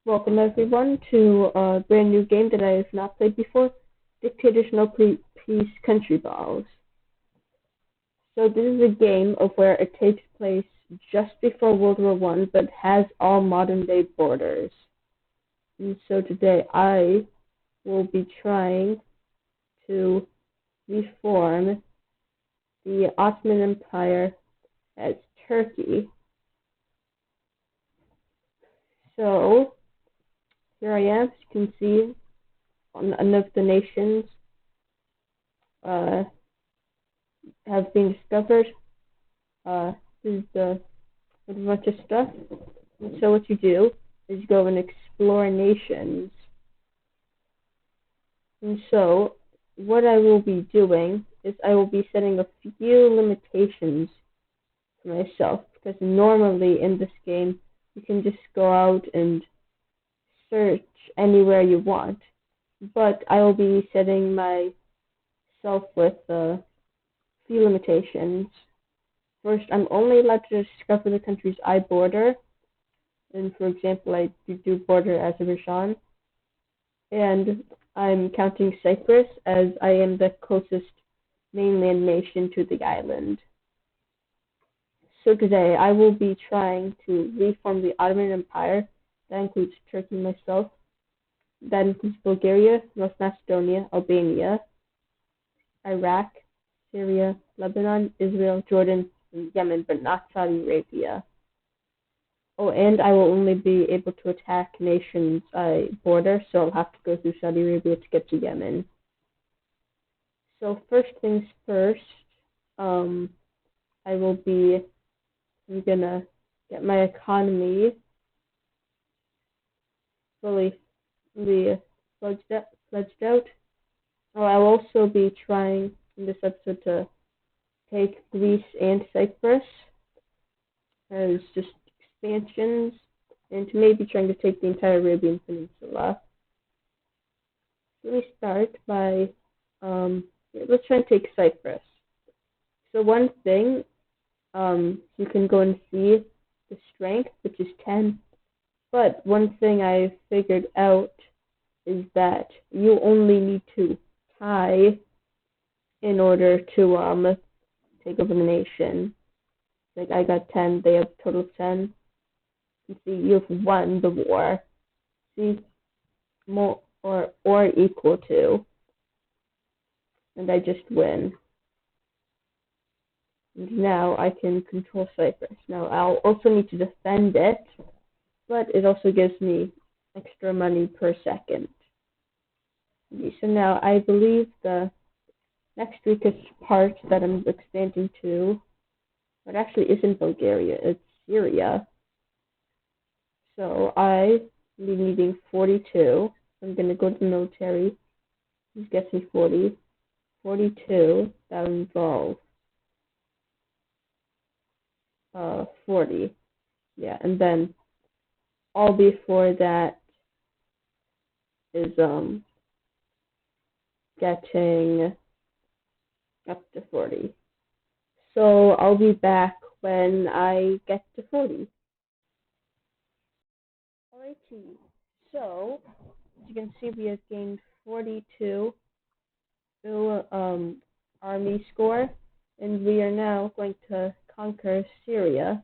Welcome everyone to a brand new game that I have not played before, Dictators No Peace Countryballs. So this is a game of where it takes place just before World War I, but has all modern day borders. And so today I will be trying to reform the Ottoman Empire as Turkey. So here I am, as you can see, none of the nations have been discovered. This is a bunch of stuff. And so what you do is you go and explore nations. And so what I will be doing is I will be setting a few limitations for myself, because normally in this game you can just go out and search anywhere you want, but I will be setting myself with a few limitations. First, I'm only allowed to discover the countries I border, and for example, I do border Azerbaijan, and I'm counting Cyprus as I am the closest mainland nation to the island. So today, I will be trying to reform the Ottoman Empire. That includes Turkey myself. That includes Bulgaria, North Macedonia, Albania, Iraq, Syria, Lebanon, Israel, Jordan, and Yemen, but not Saudi Arabia. Oh, and I will only be able to attack nations I border, so I'll have to go through Saudi Arabia to get to Yemen. So first things first, I'm gonna get my economy fully fledged out. Oh, I'll also be trying in this episode to take Greece and Cyprus as just expansions, and to maybe trying to take the entire Arabian Peninsula. Let me start by, let's try and take Cyprus. So one thing, you can go and see the strength, which is 10, but one thing I figured out is that you only need to tie in order to take over the nation. Like I got 10, they have a total of 10. You see, you've won the war. See, more or equal to, and I just win. And now I can control Cyprus. Now I'll also need to defend it, but it also gives me extra money per second. So now I believe the next weakest part that I'm expanding to, it actually isn't Bulgaria, it's Syria. So I will be needing 42. I'm going to go to the military. This gets me 40. 42, that would involve 40. Yeah, and then all before that is getting up to 40. So I'll be back when I get to 40. Alrighty, so as you can see, we have gained 42 army score, and we are now going to conquer Syria.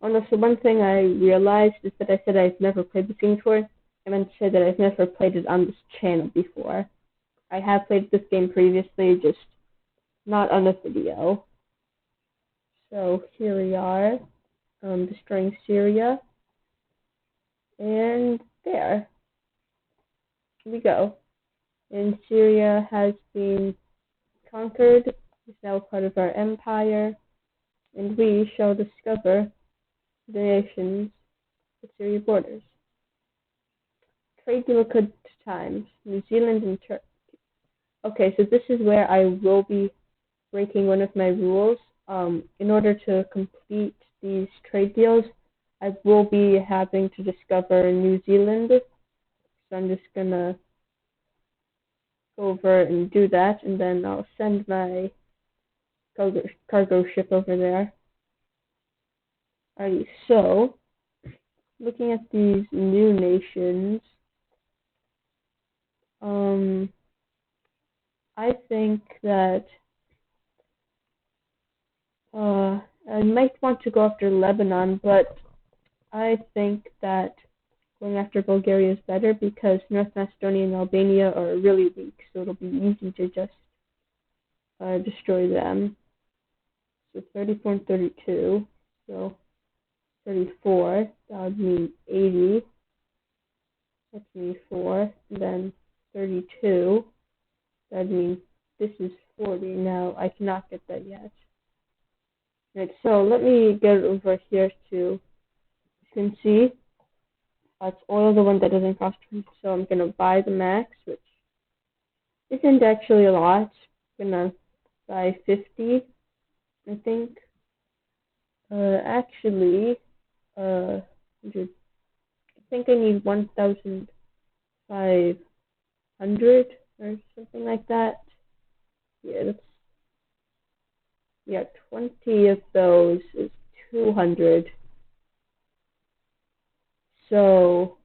Oh no, so one thing I realized is that I said I've never played this game before. I meant to say that I've never played it on this channel before. I have played this game previously, just not on a video. So here we are, destroying Syria, and there we go. And Syria has been conquered, it's now part of our empire, and we shall discover the nations with Syria borders. Trade deal good times, New Zealand and Turkey. Okay, so this is where I will be breaking one of my rules. In order to complete these trade deals, I will be having to discover New Zealand. So I'm just gonna go over and do that, and then I'll send my cargo ship over there. Alright, so looking at these new nations, I think that I might want to go after Lebanon, but I think that going after Bulgaria is better because North Macedonia and Albania are really weak, so it'll be easy to just destroy them. So 34 and 32, so 34, that would mean 80, that's me 4, and then 32, that means this is 40. Now, I cannot get that yet. Right, so let me get over here to, you can see, it's oil, the one that doesn't cost me, so I'm going to buy the max, which isn't actually a lot. I'm going to buy 50, I think. Actually, I think I need 1,500 or something like that. Yeah, 20 of those is 200. So,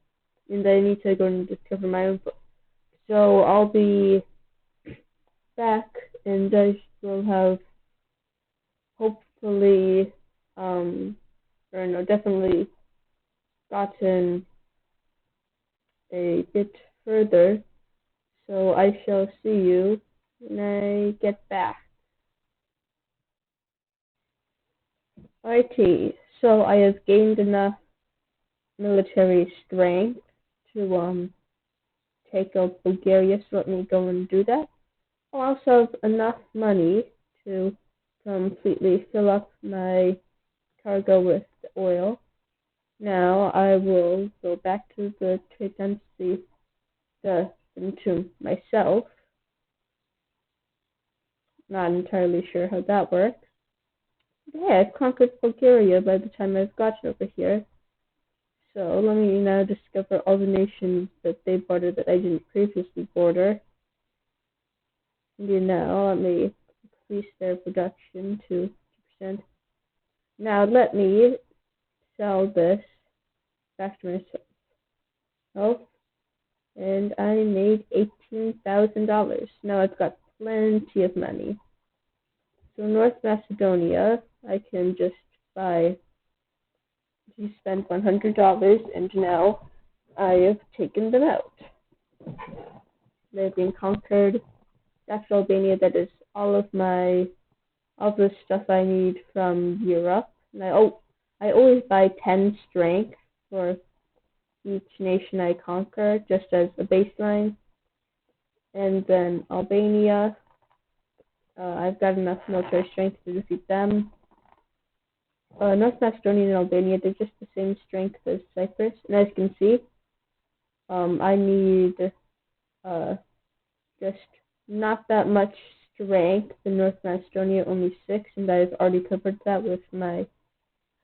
and I need to go and discover my own book. So I'll be back, and I will have hopefully, or no, definitely gotten a bit further. So I shall see you when I get back. Alrighty, so I have gained enough military strength to take out Bulgaria, so let me go and do that. I'll also have enough money to completely fill up my cargo with oil. Now I will go back to the trade embassy to myself. Not entirely sure how that works. Yeah, I've conquered Bulgaria by the time I've gotten over here. So let me now discover all the nations that they border that I didn't previously border. And now let me increase their production to 2%. Now let me sell this back to myself. And I made $18,000. Now I've got plenty of money. So North Macedonia, I can just buy, you spend $100, and now I have taken them out. They've been conquered. That's Albania. That is all the stuff I need from Europe. And I always buy 10 strength for each nation I conquer, just as a baseline. And then Albania, I've got enough military strength to defeat them. North Macedonia and Albania, they're just the same strength as Cyprus. And as you can see, I need just not that much strength in North Macedonia, only 6, and I've already covered that with my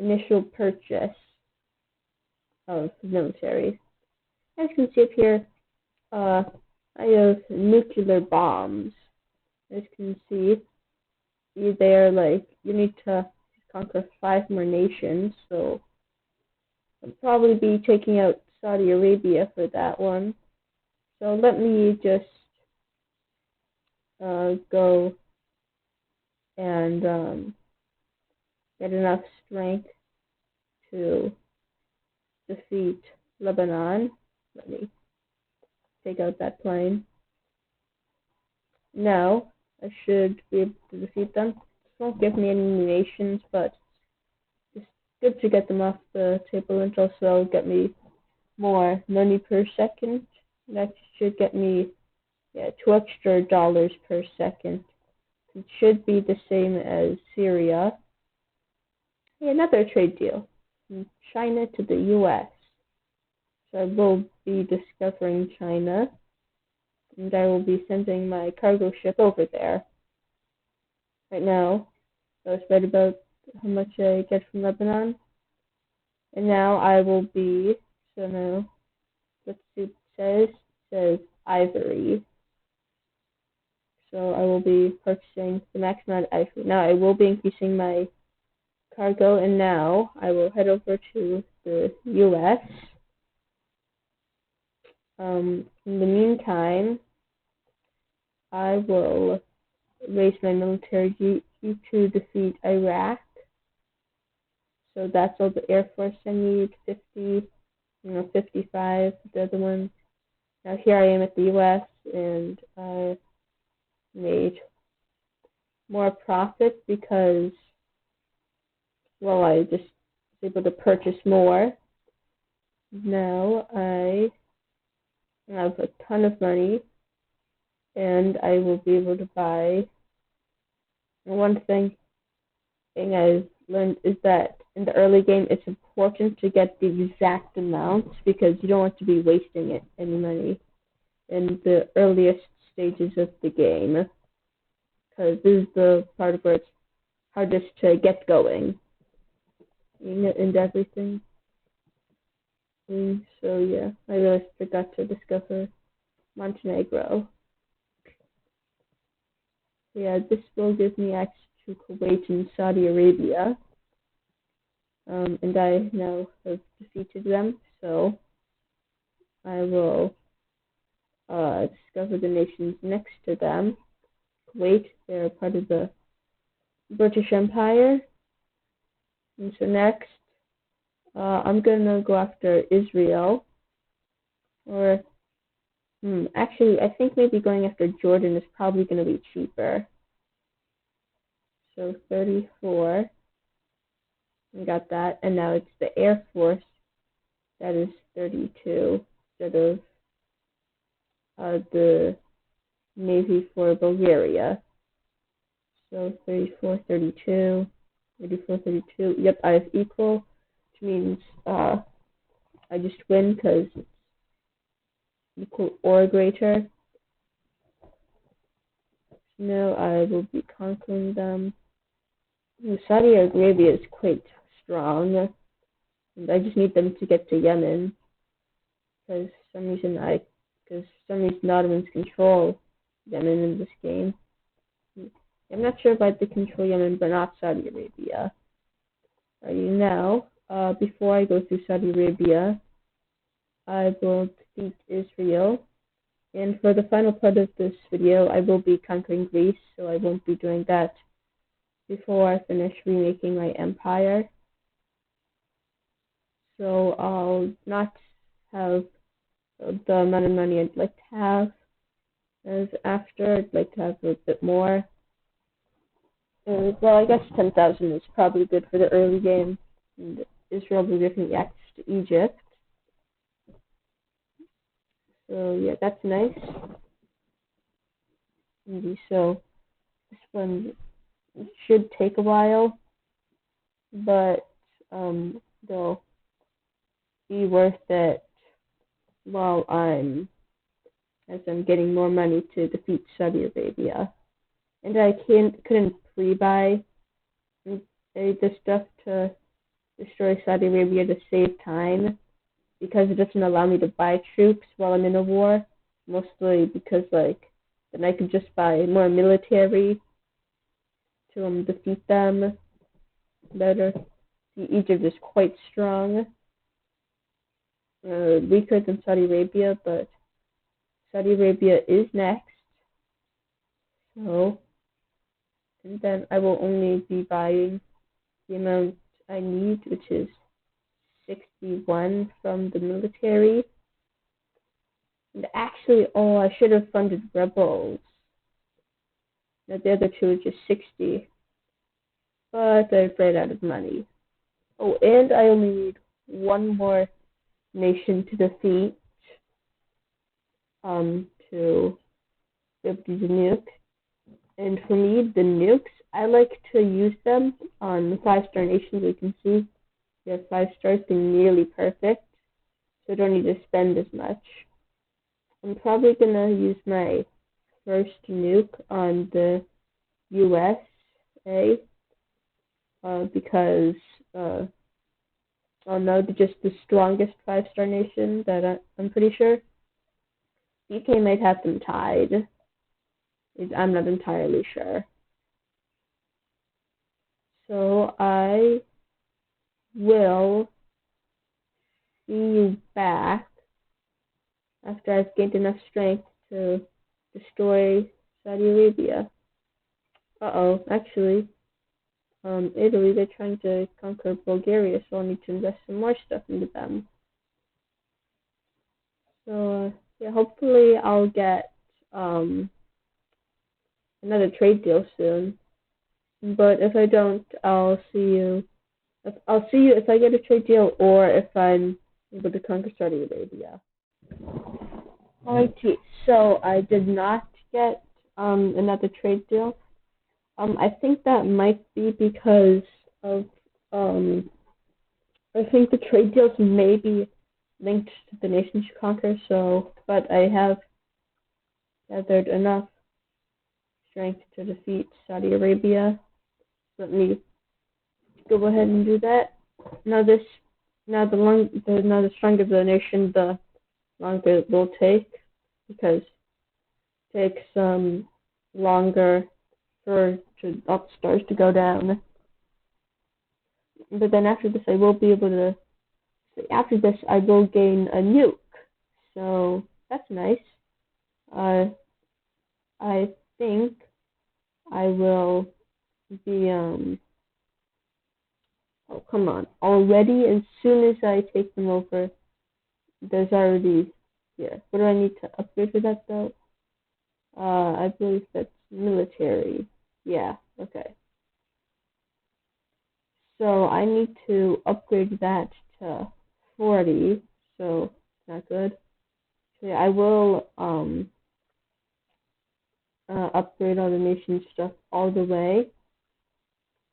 initial purchase of military. As you can see up here, I have nuclear bombs. As you can see, they're like, you need to conquer 5 more nations, so I'll probably be taking out Saudi Arabia for that one. So let me just go and get enough strength to defeat Lebanon. Let me take out that plane. Now, I should be able to defeat them. This won't give me any nations, but it's good to get them off the table, and also get me more money per second. That should get me $2 extra per second. It should be the same as Syria. Another trade deal from China to the U.S. So I will be discovering China, and I will be sending my cargo ship over there. Right now, I was right about how much I get from Lebanon. And now I will be, so now, let's see what it says. It says ivory. So I will be purchasing the max amount of ivory. Now I will be increasing my cargo, and now I will head over to the U.S. In the meantime, I will raise my military to defeat Iraq. So that's all the Air Force I need, 50, 55, the other ones. Now here I am at the U.S. and I made more profit because, well, I just was able to purchase more. Now I have a ton of money and I will be able to buy. One thing I've learned is that in the early game, it's important to get the exact amounts because you don't want to be wasting any money in the earliest stages of the game, because this is the part where it's hardest to get going and everything. So yeah, I really forgot to discover Montenegro. Yeah, this will give me access to Kuwait and Saudi Arabia. And I now have defeated them, so I will discover the nations next to them. Kuwait, they're part of the British Empire. And so next, I'm going to go after Israel. Or, actually, I think maybe going after Jordan is probably going to be cheaper. So 34. We got that. And now it's the Air Force that is 32 instead of the Navy for Bulgaria. So 34, 32, 34, 32. Yep, I have equal, which means I just win because it's equal or greater. Now I will be conquering them. Saudi Arabia is quite strong, and I just need them to get to Yemen because for some reason Ottomans control Yemen in this game. I'm not sure about the control Yemen, but not Saudi Arabia. Now, before I go through Saudi Arabia, I will defeat Israel. And for the final part of this video, I will be conquering Greece, so I won't be doing that before I finish remaking my empire. So I'll not have the amount of money I'd like to have. As after, I'd like to have a bit more. Well, I guess 10,000 is probably good for the early game. And Israel will give me access to Egypt. So yeah, that's nice. So this one should take a while, but they'll be worth it while I'm getting more money to defeat Saudi Arabia. And I couldn't pre-buy the stuff to destroy Saudi Arabia to save time because it doesn't allow me to buy troops while I'm in a war. Mostly because then I could just buy more military to defeat them better. Egypt is quite strong, weaker than Saudi Arabia, but Saudi Arabia is next. So, and then I will only be buying the amount I need, which is 61 from the military. And actually, I should have funded rebels. Now the other two are just 60. But I've ran out of money. Oh, and I only need one more nation to defeat to be able to use a nuke. And for me, the nukes, I like to use them on the 5-star nations. You can see they have 5 stars, they're nearly perfect, so I don't need to spend as much. I'm probably going to use my first nuke on the USA because no, they're just the strongest 5-star nation that I'm pretty sure. UK might have them tied. I'm not entirely sure. So I will see you back after I've gained enough strength to destroy Saudi Arabia. Actually, Italy, they're trying to conquer Bulgaria, so I'll need to invest some more stuff into them. So, yeah, hopefully I'll get another trade deal soon. But if I don't, I'll see you. I'll see you if I get a trade deal or if I'm able to conquer Saudi Arabia. Alrighty, so I did not get another trade deal. I think that might be because of I think the trade deals may be linked to the nations you conquer. So, but I have gathered enough strength to defeat Saudi Arabia. Let me go ahead and do that. Now the stronger the nation, the longer it will take, because it takes longer for stars to go down. But then after this, I will be able to. After this, I will gain a nuke, so that's nice. I think I will be Oh, come on. Already, as soon as I take them over, there's already here. What do I need to upgrade for that, though? I believe that's military. Yeah, okay. So I need to upgrade that to 40, so not good. So yeah, I will upgrade all the nation stuff all the way,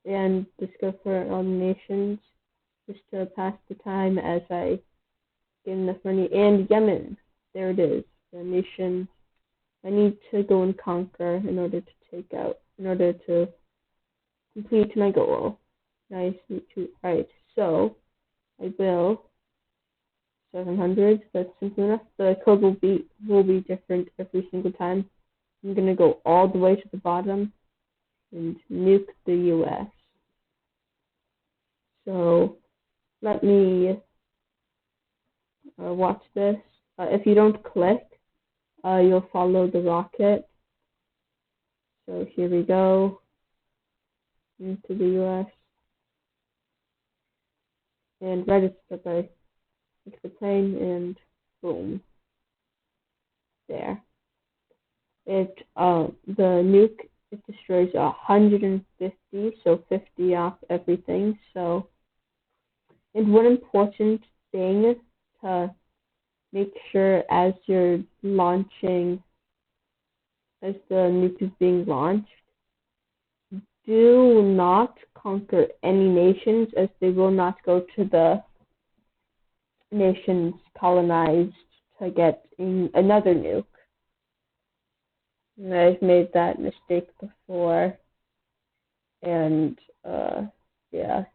and just go for all the nations, just to pass the time as I get enough money. And Yemen, there it is, the nation I need to go and conquer in order to complete my goal. Nice, right, so I will 700. That's simple enough. The code will be different every single time. I'm gonna go all the way to the bottom and nuke the U.S. So let me watch this. If you don't click, you'll follow the rocket. So here we go into the U.S. and register by the plane, and boom, there. The nuke, it destroys 150, so 50 off everything. So, and one important thing to make sure as you're launching, as the nuke is being launched, do not conquer any nations, as they will not go to the nations colonized to get another nuke. And I've made that mistake before, and yeah,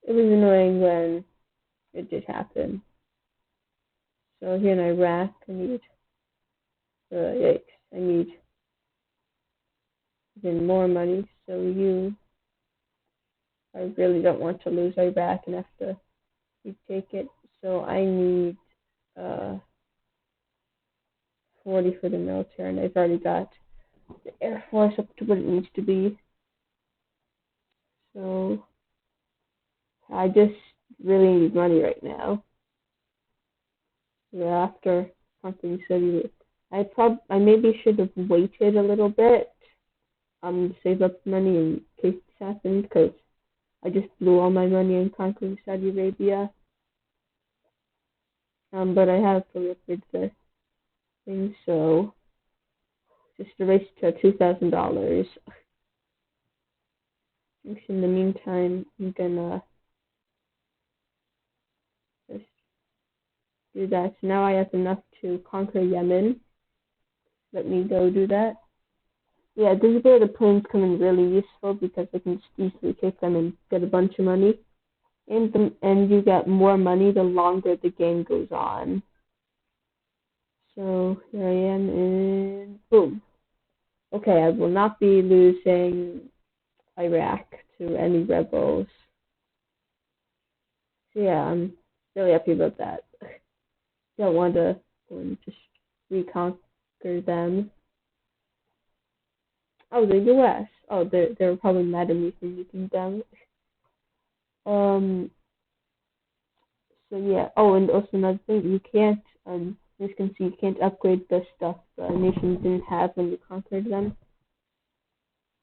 it was annoying when it did happen. So here in Iraq, I need even more money. So I really don't want to lose Iraq and have to retake it. So I need 40 for the military, and I've already got the Air Force up to what it needs to be. So I just really need money right now. Yeah, after something said, I maybe should have waited a little bit, to save up money in case this happened, because I just blew all my money in conquering Saudi Arabia. But I have fully upgraded the thing, so just erased to $2,000. In the meantime, I'm gonna just do that. So now I have enough to conquer Yemen. Let me go do that. Yeah, this is where the planes come in really useful, because I can just easily take them and get a bunch of money. And you get more money the longer the game goes on. So here I am, and boom. Okay, I will not be losing Iraq to any rebels. So yeah, I'm really happy about that. Don't want to go and just reconquer them. Oh, the U.S. Oh, they're probably mad at me for using them. So yeah. Oh, and also another thing, you can't as you can see, you can't upgrade the stuff the nations didn't have when you conquered them.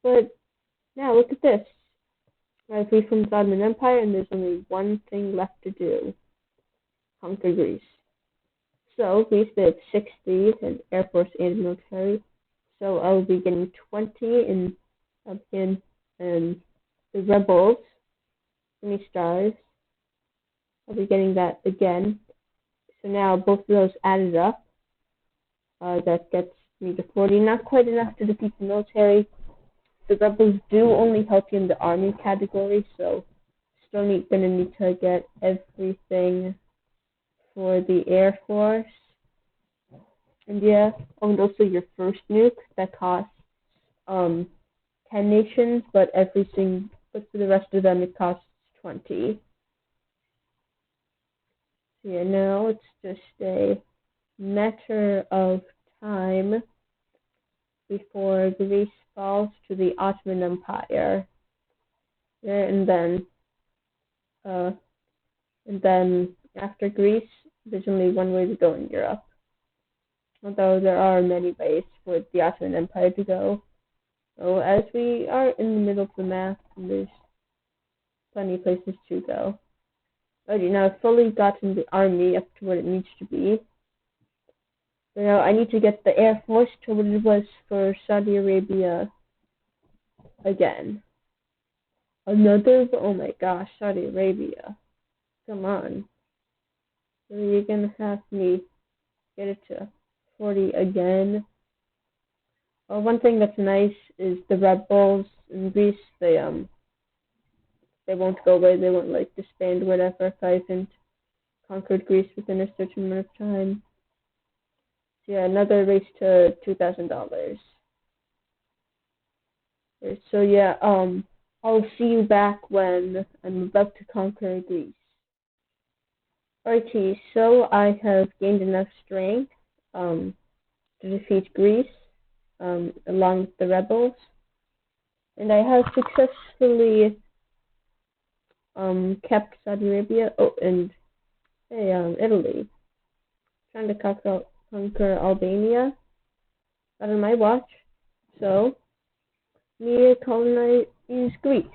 But now look at this. I free from the Ottoman Empire, and there's only one thing left to do: conquer Greece. So Greece did 60 in Air Force and military. So I will be getting 20 in the rebels, 20 stars. I'll be getting that again. So now both of those added up. That gets me to 40. Not quite enough to defeat the military. The rebels do only help you in the army category, so still gonna need to get everything for the Air Force. And yeah, and also your first nuke that costs 10 nations, but for the rest of them it costs 20. So yeah, now it's just a matter of time before Greece falls to the Ottoman Empire. Yeah, and then after Greece, there's only one way to go in Europe. Although there are many ways for the Ottoman Empire to go. So as we are in the middle of the map, and there's plenty of places to go. Alrighty, now I've fully gotten the army up to what it needs to be. So now I need to get the Air Force to what it was for Saudi Arabia again. Oh my gosh, Saudi Arabia. Come on. So you're gonna have me get it to 40 again. Well, one thing that's nice is the rebels in Greece, they won't go away, they won't like disband or whatever if I haven't conquered Greece within a certain amount of time. So yeah, another race to $2,000. So yeah, I'll see you back when I'm about to conquer Greece. Alrighty, so I have gained enough strength to defeat Greece along with the rebels, and I have successfully kept Saudi Arabia. Oh, and Italy, trying to conquer Albania. Not on my watch. So me colonize Greece.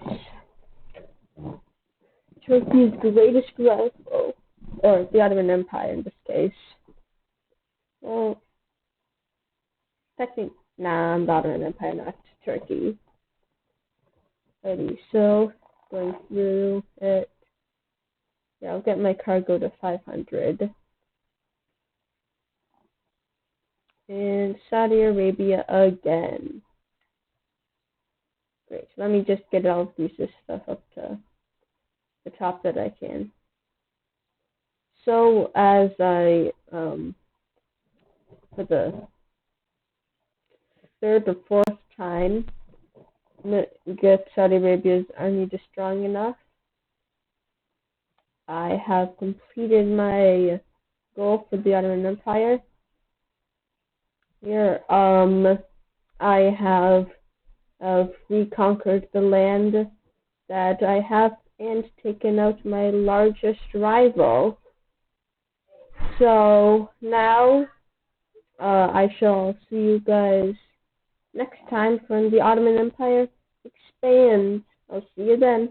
Turkey's greatest rival, or the Ottoman Empire in this case. Well, technically, nah, I'm the Ottoman Empire, not Turkey. Alrighty, so going through it. Yeah, I'll get my cargo to 500. And Saudi Arabia again. Great, so let me just get all of this stuff up to the top that I can. So as I, for the third or fourth time, get Saudi Arabia's army just strong enough, I have completed my goal for the Ottoman Empire. Here, I have reconquered the land that I have and taken out my largest rival. So now I shall see you guys next time when the Ottoman Empire expands. I'll see you then.